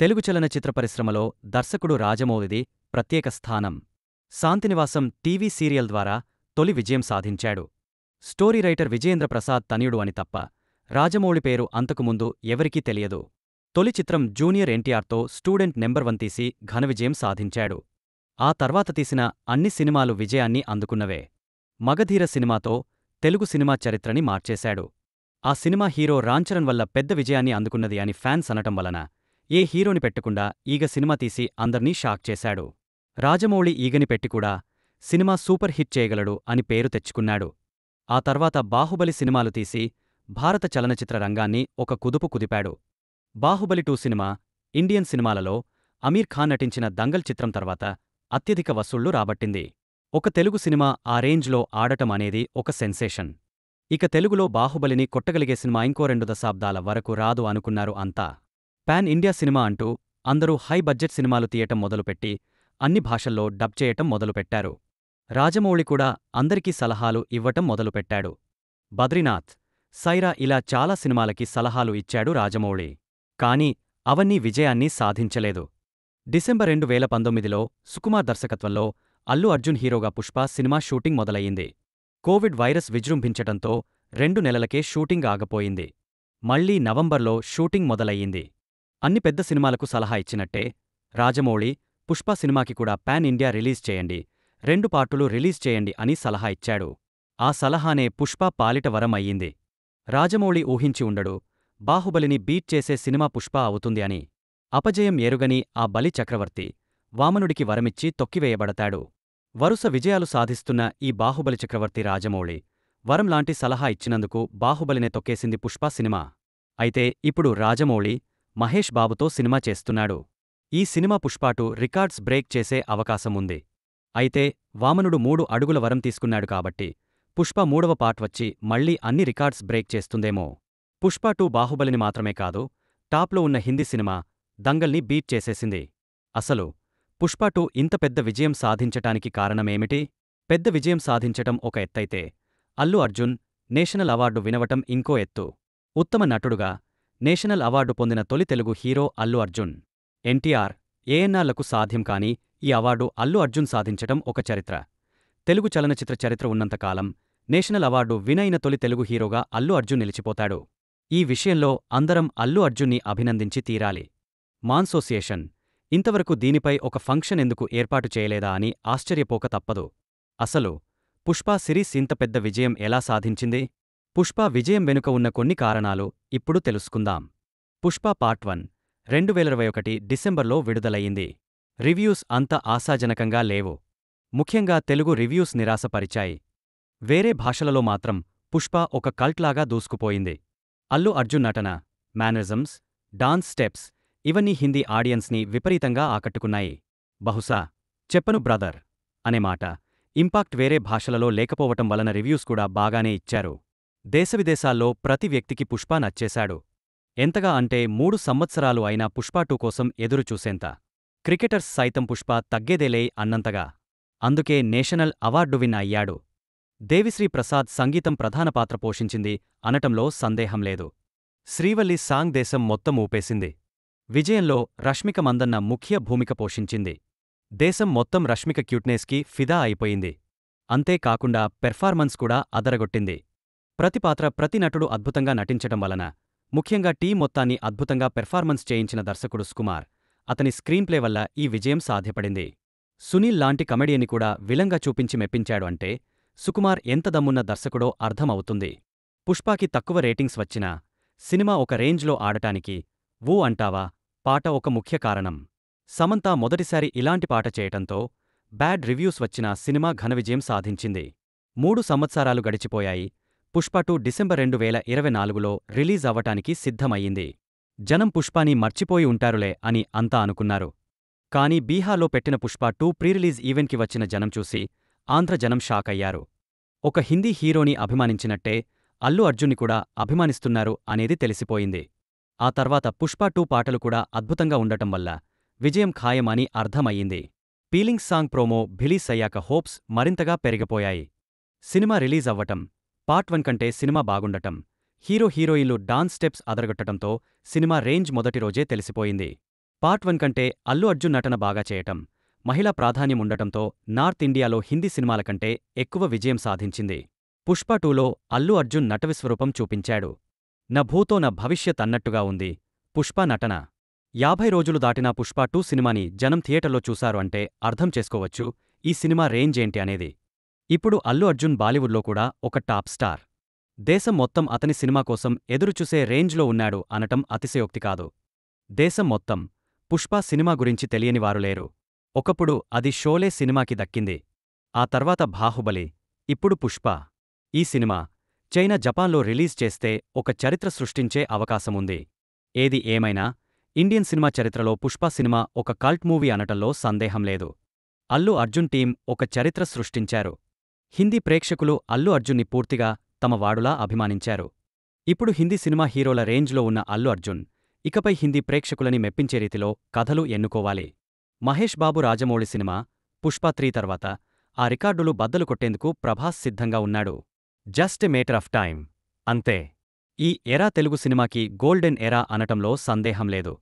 తెలుగు చలనచిత్ర పరిశ్రమలో దర్శకుడు రాజమౌళిది ప్రత్యేక స్థానం. శాంతినివాసం టీవీ సీరియల్ ద్వారా తొలి విజయం సాధించాడు. స్టోరీ రైటర్ విజయేంద్ర ప్రసాద్ తనయుడు అని తప్ప రాజమౌళి పేరు అంతకుముందు ఎవరికీ తెలియదు. తొలి చిత్రం జూనియర్ ఎన్టీఆర్తో స్టూడెంట్ నెంబర్ 1 తీసి ఘనవిజయం సాధించాడు. ఆ తర్వాత తీసిన అన్ని సినిమాలు విజయాన్ని అందుకున్నవే. మగధీర సినిమాతో తెలుగు సినిమా చరిత్రని మార్చేశాడు. ఆ సినిమా హీరో రాంచరణ్ వల్ల పెద్ద విజయాన్ని అందుకున్నది అని ఫ్యాన్స్ అనటం వలన ఏ హీరోని పెట్టకుండా ఈగ సినిమా తీసి అందర్నీ షాక్ చేశాడు. రాజమౌళి ఈగని పెట్టి కూడా సినిమా సూపర్ హిట్ చేయగలడు అని పేరు తెచ్చుకున్నాడు. ఆ తర్వాత బాహుబలి సినిమాలు తీసి భారత చలనచిత్ర రంగాన్ని ఒక కుదుపు కుదిపాడు. బాహుబలి 2 సినిమా, ఇండియన్ సినిమాలలో అమీర్ ఖాన్ నటించిన దంగల్ చిత్రం తర్వాత అత్యధిక వసూళ్లు రాబట్టింది. ఒక తెలుగు సినిమా ఆ రేంజ్లో ఆడటం అనేది ఒక సెన్సేషన్. ఇక తెలుగులో బాహుబలిని కొట్టగలిగే సినిమా ఇంకో 2 దశాబ్దాల వరకు రాదు అనుకున్నారు అంతా. పాన్ ఇండియా సినిమా అంటూ అందరూ హై బడ్జెట్ సినిమాలు తీయటం మొదలుపెట్టి అన్ని భాషల్లో డబ్ చేయటం మొదలుపెట్టారు. రాజమౌళి కూడా అందరికీ సలహాలు ఇవ్వటం మొదలుపెట్టాడు. బద్రీనాథ్, సైరా ఇలా చాలా సినిమాలకి సలహాలు ఇచ్చాడు రాజమౌళి. కానీ అవన్నీ విజయాన్ని సాధించలేదు. డిసెంబర్ 2019లో సుకుమార్ దర్శకత్వంలో అల్లు అర్జున్ హీరోగా పుష్ప సినిమా షూటింగ్ మొదలయ్యింది. కోవిడ్ వైరస్ విజృంభించటంతో 2 నెలలకే షూటింగ్ ఆగపోయింది. మళ్లీ నవంబర్లో షూటింగ్ మొదలయ్యింది. అన్ని పెద్ద సినిమాలకు సలహా ఇచ్చినట్టే రాజమౌళి పుష్ప సినిమాకి కూడా పాన్ ఇండియా రిలీజ్ చేయండి, 2 పార్టులు రిలీజ్ చేయండి అని సలహా ఇచ్చాడు. ఆ సలహానే పుష్ప పాలిట వరం అయ్యింది. రాజమౌళి ఊహించి ఉండడు బాహుబలిని బీట్ చేసే సినిమా పుష్ప అవుతుంది అని. అపజయం ఎరుగని ఆ బలి చక్రవర్తి వామనుడికి వరమిచ్చి తొక్కివేయబడతాడు. వరుస విజయాలు సాధిస్తున్న ఈ బాహుబలి చక్రవర్తి రాజమౌళి వరంలాంటి సలహా ఇచ్చినందుకు బాహుబలినే తొక్కేసింది పుష్ప సినిమా. అయితే ఇప్పుడు రాజమౌళి మహేష్ బాబుతో సినిమా చేస్తున్నాడు. ఈ సినిమా పుష్ప 2 రికార్డ్స్ బ్రేక్ చేసే అవకాశముంది. అయితే వామనుడు 3 అడుగుల వరం తీసుకున్నాడు కాబట్టి పుష్ప 3వ పార్ట్ వచ్చి మళ్లీ అన్ని రికార్డ్స్ బ్రేక్ చేస్తుందేమో. పుష్ప 2 బాహుబలిని మాత్రమే కాదు, టాప్లో ఉన్న హిందీ సినిమా దంగల్ని బీట్ చేసేసింది. అసలు పుష్ప 2 ఇంత పెద్ద విజయం సాధించటానికి కారణమేమిటి? పెద్ద విజయం సాధించటం ఒక ఎత్తైతే అల్లు అర్జున్ నేషనల్ అవార్డు వినవటం ఇంకో ఎత్తు. ఉత్తమ నటుడుగా నేషనల్ అవార్డు పొందిన తొలి తెలుగు హీరో అల్లు అర్జున్. ఎన్టీఆర్, ఏఎన్నార్లకు సాధ్యం కాని ఈ అవార్డు అల్లు అర్జున్ సాధించటం ఒక చరిత్ర. తెలుగు చలనచిత్ర చరిత్ర ఉన్నంతకాలం నేషనల్ అవార్డు వినైన తొలి తెలుగు హీరోగా అల్లు అర్జున్ నిలిచిపోతాడు. ఈ విషయంలో అందరం అల్లు అర్జున్ని అభినందించి తీరాలి. మాన్సోసియేషన్ ఇంతవరకు దీనిపై ఒక ఫంక్షన్ ఎందుకు ఏర్పాటు చేయలేదా అని ఆశ్చర్యపోక తప్పదు. అసలు పుష్ప సిరీస్ ఇంత పెద్ద విజయం ఎలా సాధించింది? పుష్ప విజయం వెనుక ఉన్న కొన్ని కారణాలు ఇప్పుడు తెలుసుకుందాం. పుష్ప పార్ట్ 1 2021 డిసెంబర్లో విడుదలయ్యింది. రివ్యూస్ అంత ఆశాజనకంగా లేవు. ముఖ్యంగా తెలుగు రివ్యూస్ నిరాశపరిచాయి. వేరే భాషలలో మాత్రం పుష్ప ఒక కల్ట్లాగా దూసుకుపోయింది. అల్లు అర్జున్ నటన, మేనరిజమ్స్, డాన్స్ స్టెప్స్ ఇవన్నీ హిందీ ఆడియన్స్ని విపరీతంగా ఆకట్టుకున్నాయి. బహుశా చెప్పను బ్రదర్ అనే మాట ఇంపాక్ట్ వేరే భాషలలో లేకపోవటం వలన రివ్యూస్ కూడా బాగానే ఇచ్చారు. దేశవిదేశాల్లో ప్రతి వ్యక్తికి పుష్ప నచ్చేశాడు. ఎంతగా అంటే 3 సంవత్సరాలు అయినా పుష్ప 2 కోసం ఎదురుచూసేంత. క్రికెటర్స్ సైతం పుష్ప తగ్గేదేలే అన్నంతగా. అందుకే నేషనల్ అవార్డు విన్ అయ్యాడు. దేవిశ్రీ ప్రసాద్ సంగీతం ప్రధాన పాత్ర పోషించింది అనటంలో సందేహం లేదు. శ్రీవల్లి సాంగ్ దేశం మొత్తం ఊపేసింది. విజయంలో రష్మిక మందన్న ముఖ్య భూమిక పోషించింది. దేశం మొత్తం రష్మిక క్యూట్నెస్కి ఫిదా అయిపోయింది. అంతేకాకుండా పెర్ఫార్మన్స్ కూడా అదరగొట్టింది. ప్రతి పాత్ర ప్రతి నటుడు అద్భుతంగా నటించటం వలన, ముఖ్యంగా టీం మొత్తాన్ని అద్భుతంగా పెర్ఫార్మన్స్ చేయించిన దర్శకుడు సుకుమార్, అతని స్క్రీన్ప్లే వల్ల ఈ విజయం సాధ్యపడింది. సునీల్ లాంటి కమెడియన్ని కూడా విలంగా చూపించి మెప్పించాడు అంటే సుకుమార్ ఎంత దమ్మున్న దర్శకుడో అర్థం అవుతుంది. పుష్పాకి తక్కువ రేటింగ్స్ వచ్చినా సినిమా ఒక రేంజ్లో ఆడటానికి వూ అంటావా పాట ఒక ముఖ్య కారణం. సమంత మొదటిసారి ఇలాంటి పాట చేయటంతో బ్యాడ్ రివ్యూస్ వచ్చినా సినిమా ఘనవిజయం సాధించింది. 3 సంవత్సరాలు గడిచిపోయాయి. పుష్ప 2 డిసెంబర్ 2024లో రిలీజ్ అవ్వటానికి సిద్ధమయ్యింది. జనం పుష్పాని మర్చిపోయి ఉంటారులే అని అంతా అనుకున్నారు. కానీ బీహార్లో పెట్టిన పుష్ప 2 ప్రీరిలీజ్ ఈవెంట్కి వచ్చిన జనం చూసి ఆంధ్ర జనం షాక్ అయ్యారు. ఒక హిందీ హీరోని అభిమానించినట్టే అల్లు అర్జున్ని కూడా అభిమానిస్తున్నారు అనేది తెలిసిపోయింది. ఆ తర్వాత పుష్ప 2 పాటలు కూడా అద్భుతంగా ఉండటం వల్ల విజయం ఖాయం అని అర్థమయ్యింది. పీలింగ్స్ సాంగ్ ప్రోమో రిలీజ్ అయ్యాక హోప్స్ మరింతగా పెరిగిపోయాయి. సినిమా రిలీజ్ అవ్వటం, పార్ట్ 1 కంటే సినిమా బాగుండటం, హీరో హీరోయిన్లు డాన్స్ స్టెప్స్ అదరగొట్టటంతో సినిమా రేంజ్ మొదటి రోజే తెలిసిపోయింది. పార్ట్ 1 కంటే అల్లు అర్జున్ నటన బాగా చేయటం, మహిళా ప్రాధాన్యం ఉండటంతో నార్త్ ఇండియాలో హిందీ సినిమాల కంటే ఎక్కువ విజయం సాధించింది. పుష్ప 2లో అల్లు అర్జున్ నటవిశ్వరూపం చూపించాడు. న భూతో న భవిష్యత్ అన్నట్టుగా ఉంది పుష్ప నటన. 50 రోజులు దాటినా పుష్ప 2 సినిమాని జనం థియేటర్లో చూశారు అంటే అర్థం చేసుకోవచ్చు ఈ సినిమా రేంజ్ ఏంటి అనేది. ఇప్పుడు అల్లు అర్జున్ బాలీవుడ్లో కూడా ఒక టాప్ స్టార్. దేశం మొత్తం అతని సినిమా కోసం ఎదురుచూసే రేంజ్లో ఉన్నాడు అనటం అతిశయోక్తి కాదు. దేశం మొత్తం పుష్ప సినిమా గురించి తెలియనివారు లేరు. ఒకప్పుడు అది షోలే సినిమాకి దక్కింది. ఆ తర్వాత బాహుబలి, ఇప్పుడు పుష్ప. ఈ సినిమా చైనా, జపాన్లో రిలీజ్ చేస్తే ఒక చరిత్ర సృష్టించే అవకాశముంది. ఏది ఏమైనా ఇండియన్ సినిమా చరిత్రలో పుష్ప సినిమా ఒక కల్ట్ మూవీ అనటంలో సందేహం లేదు. అల్లు అర్జున్ టీం ఒక చరిత్ర సృష్టించారు. హిందీ ప్రేక్షకులు అల్లు అర్జున్ని పూర్తిగా తమ వాడులా అభిమానించారు. ఇప్పుడు హిందీ సినిమా హీరోల రేంజ్లో ఉన్న అల్లు అర్జున్ ఇకపై హిందీ ప్రేక్షకులని మెప్పించే రీతిలో కథలు ఎన్నుకోవాలి. మహేష్ బాబు రాజమౌళి సినిమా పుష్ప 3 తర్వాత ఆ రికార్డులు బద్దలు కొట్టేందుకు ప్రభాస్ సిద్ధంగా ఉన్నాడు. Just a matter of time. అంతే. ఈ ఎరా తెలుగు సినిమాకి గోల్డెన్ ఎరా అనటంలో సందేహం లేదు.